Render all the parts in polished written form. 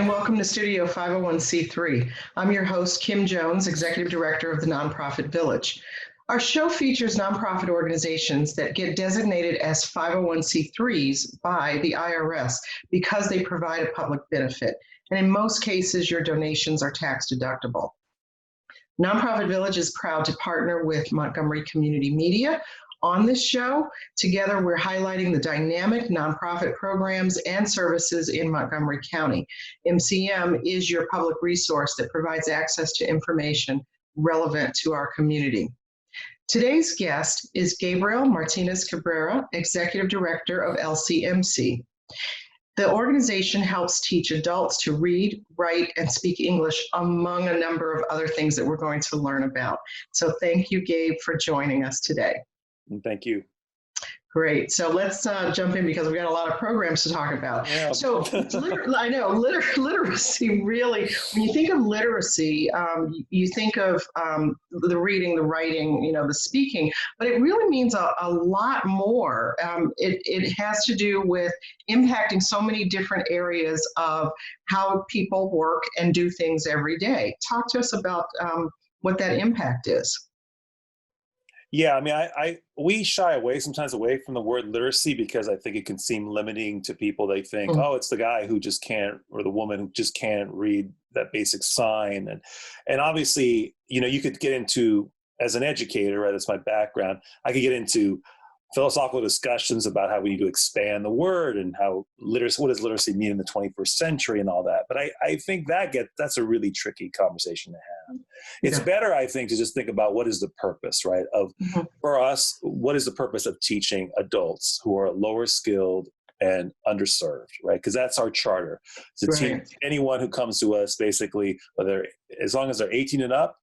and welcome to Studio 501c3. I'm your host, Kim Jones, Executive Director of the Nonprofit Village. Our show features nonprofit organizations that get designated as 501c3s by the IRS because they provide a public benefit. And in most cases, your donations are tax deductible. Nonprofit Village is proud to partner with Montgomery Community Media on this show. Together, we're highlighting the dynamic nonprofit programs and services in Montgomery County. MCM is your public resource that provides access to information relevant to our community. Today's guest is Gabriel Martinez Cabrera, Executive Director of LCMC. The organization helps teach adults to read, write, and speak English, among a number of other things that we're going to learn about. So thank you, Gabe, for joining us today. Thank you. Great. So let's jump in because we've got a lot of programs to talk about. Yeah. So I know literacy really, when you think of literacy, you think of the reading, the writing, the speaking, but it really means a lot more. It has to do with impacting so many different areas of how people work and do things every day. Talk to us about what that impact is. Yeah, I mean, we shy away sometimes from the word literacy because I think it can seem limiting to people. They think, oh, it's the guy who just can't, or the woman who just can't read that basic sign. And obviously, you could get into, as an educator, right, that's my background, I could get into philosophical discussions about how we need to expand the word and how literacy, what does literacy mean in the 21st century and all that. But I think that's a really tricky conversation to have. It's better, I think, to just think about what is the purpose, right? For us, what is the purpose of teaching adults who are lower skilled and underserved, right? Because that's our charter. To teach anyone who comes to us, basically, as long as they're 18 and up,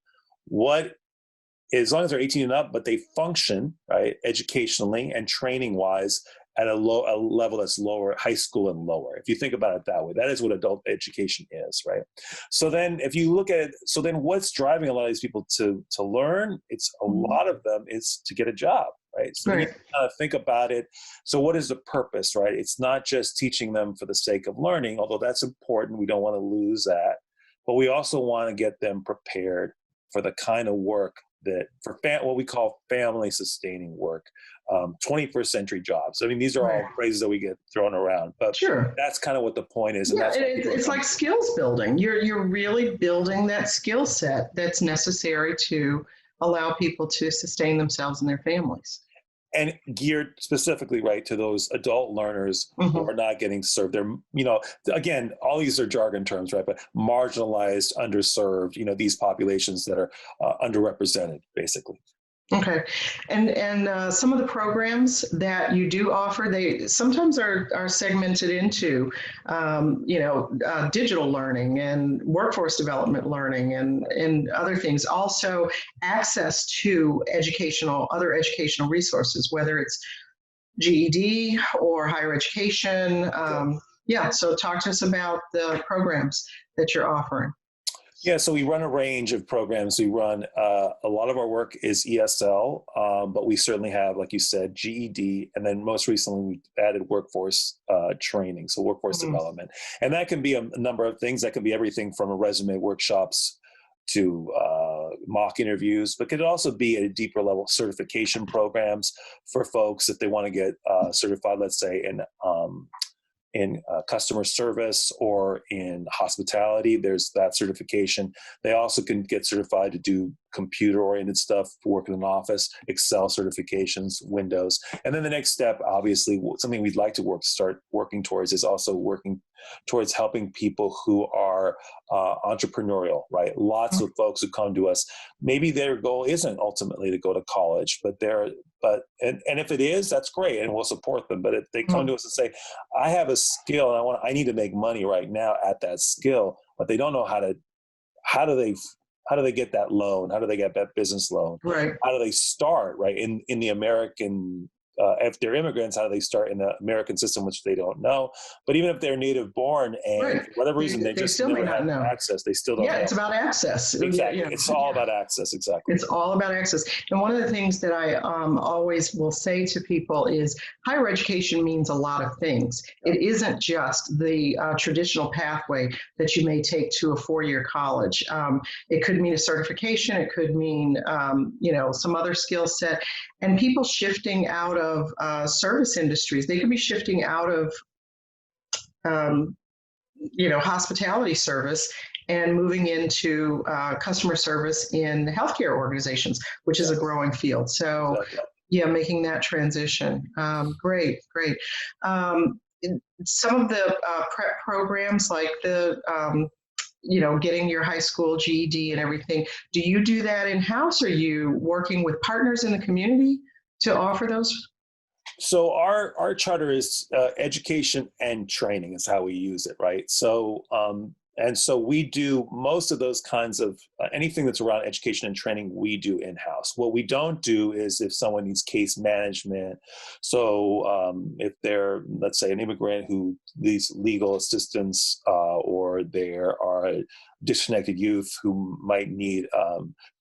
as long as they're 18 and up, but they function, right, educationally and training-wise at a level that's lower, high school and lower. If you think about it that way, that is what adult education is, right? So then if you look at it, so then what's driving a lot of these people to learn? It's a lot of them is to get a job, right? So you kind of think about it. So what is the purpose, right? It's not just teaching them for the sake of learning, although that's important. We don't want to lose that. But we also want to get them prepared for the kind of work that what we call family sustaining work, 21st century jobs. I mean, these are all phrases that we get thrown around, but that's kind of what the point is. And that's it's like skills building. You're really building that skill set that's necessary to allow people to sustain themselves and their families. And geared specifically, right, to those adult learners who are not getting served. They're, again, all these are jargon terms, right? But marginalized, underserved, these populations that are underrepresented, basically. Okay. And some of the programs that you do offer, they sometimes are segmented into, digital learning and workforce development learning and other things. Also access to other educational resources, whether it's GED or higher education. So talk to us about the programs that you're offering. Yeah, so we run a range of programs. We run, a lot of our work is ESL, but we certainly have, like you said, GED, and then most recently we added workforce training, so workforce development. And that can be a number of things. That can be everything from resume workshops to mock interviews, but could also be at a deeper level certification programs for folks if they want to get certified, let's say, in customer service or in hospitality. There's that certification. They also can get certified to do computer-oriented stuff, work in an office, Excel certifications, Windows. And then the next step, obviously, something we'd like to start working towards is also working towards helping people who are entrepreneurial, right? Lots of folks who come to us, maybe their goal isn't ultimately to go to college, but if it is, that's great, and we'll support them. But if they come to us and say, I have a skill and I need to make money right now at that skill, but they don't know how do they get that loan? How do they get that business loan? Right. How do they start, right, in the American if they're immigrants, how do they start in the American system, which they don't know. But even if they're native born and Right. for whatever reason they just still never may not had know. access, they still don't know. Yeah, it's about access. Exactly. It's all about access. Exactly. It's all about access. And one of the things that I always will say to people is higher education means a lot of things. It isn't just the traditional pathway that you may take to a four-year college. It could mean a certification. It could mean, some other skill set. And people shifting out of service industries, they could be shifting out of hospitality service and moving into customer service in healthcare organizations, which is a growing field. So, making that transition. Great. Some of the prep programs, like the, getting your high school GED and everything, do you do that in-house? Or are you working with partners in the community to offer those? So our charter is education and training is how we use it, right? So and so we do most of those kinds of anything that's around education and training, we do in-house. What we don't do is if someone needs case management. So if they're, let's say, an immigrant who needs legal assistance or there are disconnected youth who might need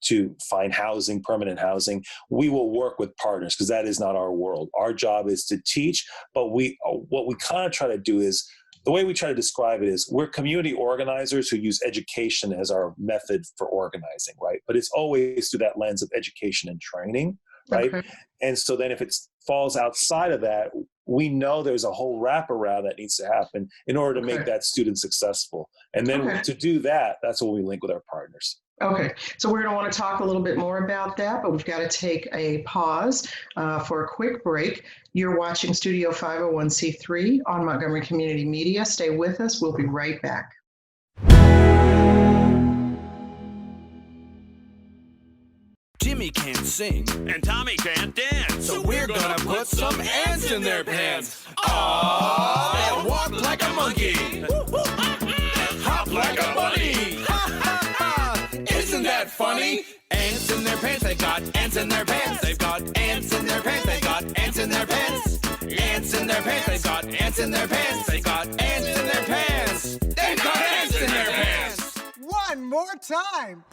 to find housing, permanent housing, we will work with partners because that is not our world. Our job is to teach, but what we kind of try to do is, the way we try to describe it is we're community organizers who use education as our method for organizing, right? But it's always through that lens of education and training, right? Okay. And so then if it falls outside of that, we know there's a whole wraparound that needs to happen in order to make that student successful. And then to do that, that's when we link with our partners. Okay, so we're going to want to talk a little bit more about that, but we've got to take a pause for a quick break. You're watching Studio 501c3 on Montgomery Community Media. Stay with us. We'll be right back. Jimmy can't sing and Tommy can't dance, so we're gonna put some ants in their pants. Aww, they walk like a monkey, hop like a bunny. Isn't that funny? Ants in their pants, they've got ants in their pants. They've got ants in their pants, they've got ants in their pants. Ants in their pants, they've got ants in their pants. They've got ants in their pants. They've got ants in their pants. One more time.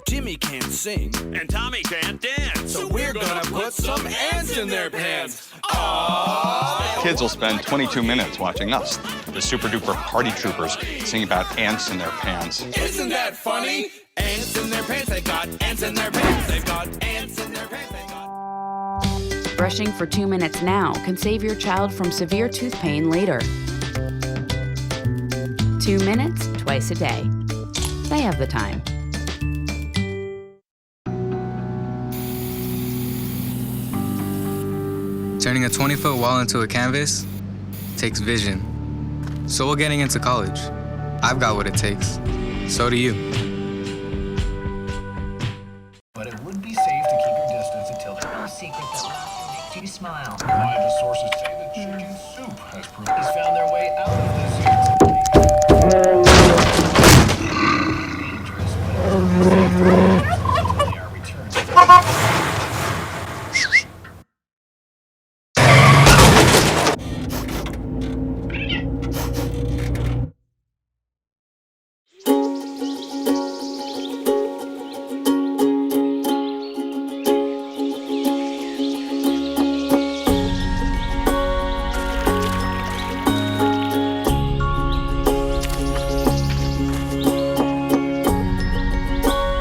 Jimmy can't sing and Tommy can't dance, so we're gonna put some ants in their pants. Aww. Kids will spend 22 minutes watching us, the super duper party troopers, sing about ants in their pants. Isn't that funny? Ants in their pants, they've got ants in their pants. They've got ants in their pants. Brushing for 2 minutes now can save your child from severe tooth pain later. 2 minutes, twice a day. They have the time. Turning a 20-foot wall into a canvas takes vision. So will getting into college. I've got what it takes. So do you. But it would be safe to keep your distance until no secret that makes you smile. Reliable sources say that chicken soup has proven He's found their way out of this dangerous, but until they are returned.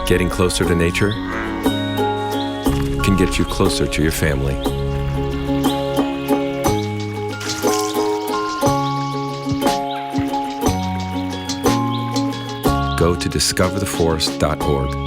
Getting closer to nature can get you closer to your family. Go to discovertheforest.org.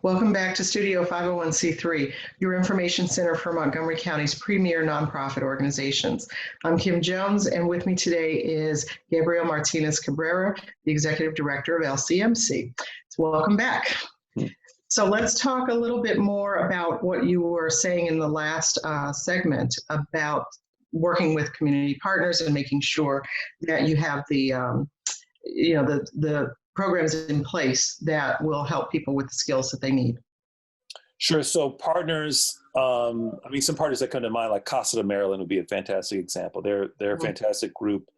Welcome back to Studio 501c3, your information center for Montgomery County's premier nonprofit organizations. I'm Kim Jones, and with me today is Gabriel Martinez Cabrera, the Executive Director of LCMC. So welcome back. So let's talk a little bit more about what you were saying in the last segment about working with community partners and making sure that you have the programs in place that will help people with the skills that they need. Sure. So partners, some partners that come to mind, like Casa de Maryland would be a fantastic example. They're a fantastic group.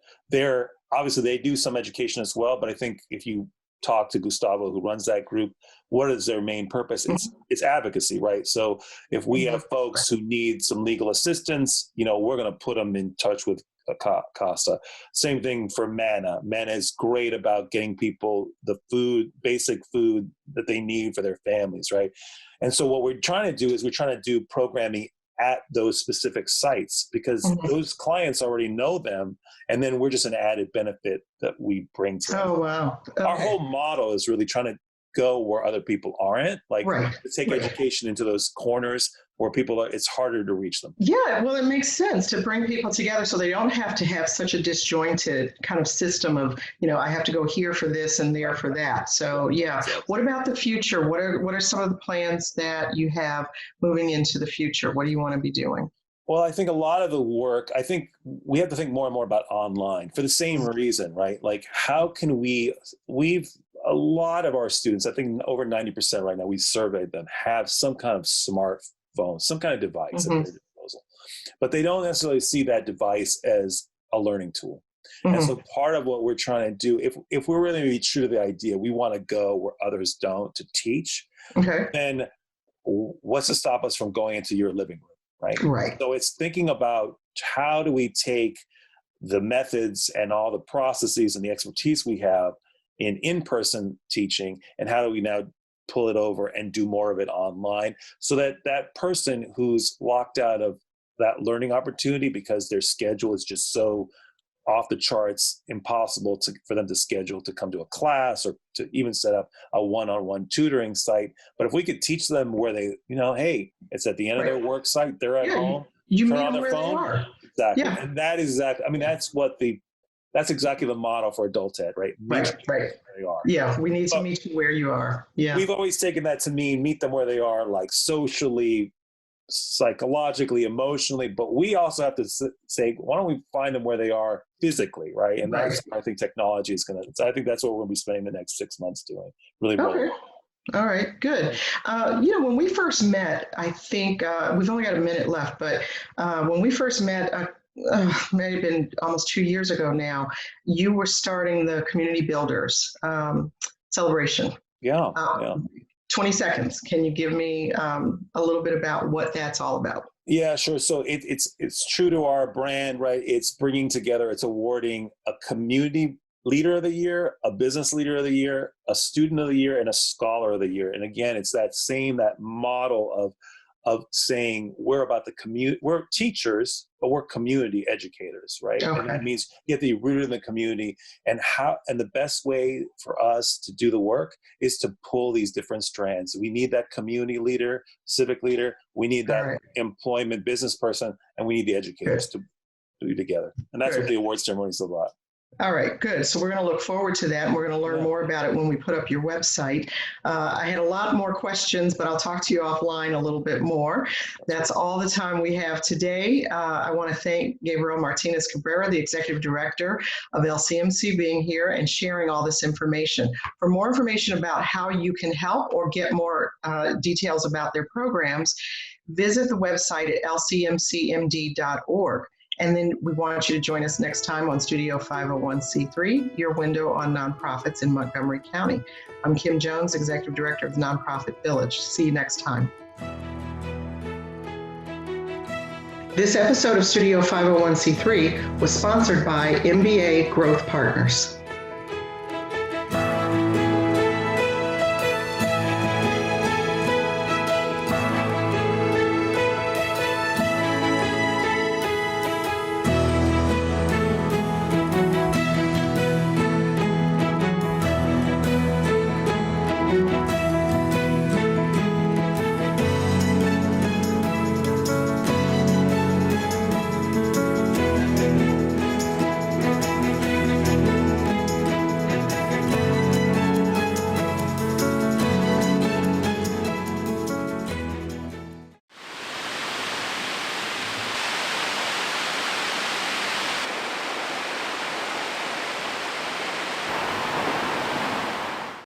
Obviously they do some education as well, but I think if you talk to Gustavo, who runs that group, what is their main purpose? It's advocacy, right? So if we have folks who need some legal assistance, we're going to put them in touch with Casa. Same thing for Mana. Mana is great about getting people the basic food that they need for their families, right? And so what we're trying to do is we're trying to do programming at those specific sites because those clients already know them, and then we're just an added benefit that we bring to them. Oh, wow. Okay. Our whole model is really trying to go where other people aren't, to take education into those corners where it's harder to reach them. Yeah, well, it makes sense to bring people together so they don't have to have such a disjointed kind of system of, I have to go here for this and there for that. So yeah, what about the future? What are some of the plans that you have moving into the future? What do you want to be doing? Well, I think a lot of the work, I think we have to think more and more about online for the same reason, right? Like how can a lot of our students, I think over 90% right now, we surveyed them, have some kind of smartphone, some kind of device at their disposal. But they don't necessarily see that device as a learning tool. And so part of what we're trying to do, if we're really be true to the idea, we want to go where others don't to teach, then what's to stop us from going into your living room, right? So it's thinking about how do we take the methods and all the processes and the expertise we have in-person teaching, and how do we now pull it over and do more of it online so that that person who's locked out of that learning opportunity because their schedule is just so off the charts, impossible for them to schedule to come to a class or to even set up a one-on-one tutoring site. But if we could teach them where they, hey, it's at the end of their work site, they're at home, turn on their phone. Exactly. Yeah. And that is exactly, that's exactly the model for adult ed, right? Meet where they are. Yeah, we need to meet you where you are. Yeah. We've always taken that to mean meet them where they are, like socially, psychologically, emotionally, but we also have to say, why don't we find them where they are physically, right? And that's what I think technology is I think that's what we're going to be spending the next 6 months doing. Really. All right, good. When we first met, I think we've only got a minute left, but when we first met, may have been almost 2 years ago now, you were starting the Community Builders celebration. Yeah. 20 seconds. Can you give me a little bit about what that's all about? Yeah, sure. So it's true to our brand, right? It's bringing together, it's awarding a community leader of the year, a business leader of the year, a student of the year, and a scholar of the year. And again, it's that model of saying we're about the community, we're teachers, but we're community educators, right? Okay. And that means you have to be rooted in the community, and the best way for us to do the work is to pull these different strands. We need that community leader, civic leader, we need that employment business person, and we need the educators to do together. And that's what the award ceremony is about. All right, good. So we're going to look forward to that, and we're going to learn more about it when we put up your website. I had a lot more questions, but I'll talk to you offline a little bit more. That's all the time we have today. I want to thank Gabriel Martinez Cabrera, the Executive Director of LCMC, being here and sharing all this information. For more information about how you can help or get more details about their programs, visit the website at lcmcmd.org. And then we want you to join us next time on Studio 501c3, your window on nonprofits in Montgomery County. I'm Kim Jones, Executive Director of the Nonprofit Village. See you next time. This episode of Studio 501c3 was sponsored by MBA Growth Partners.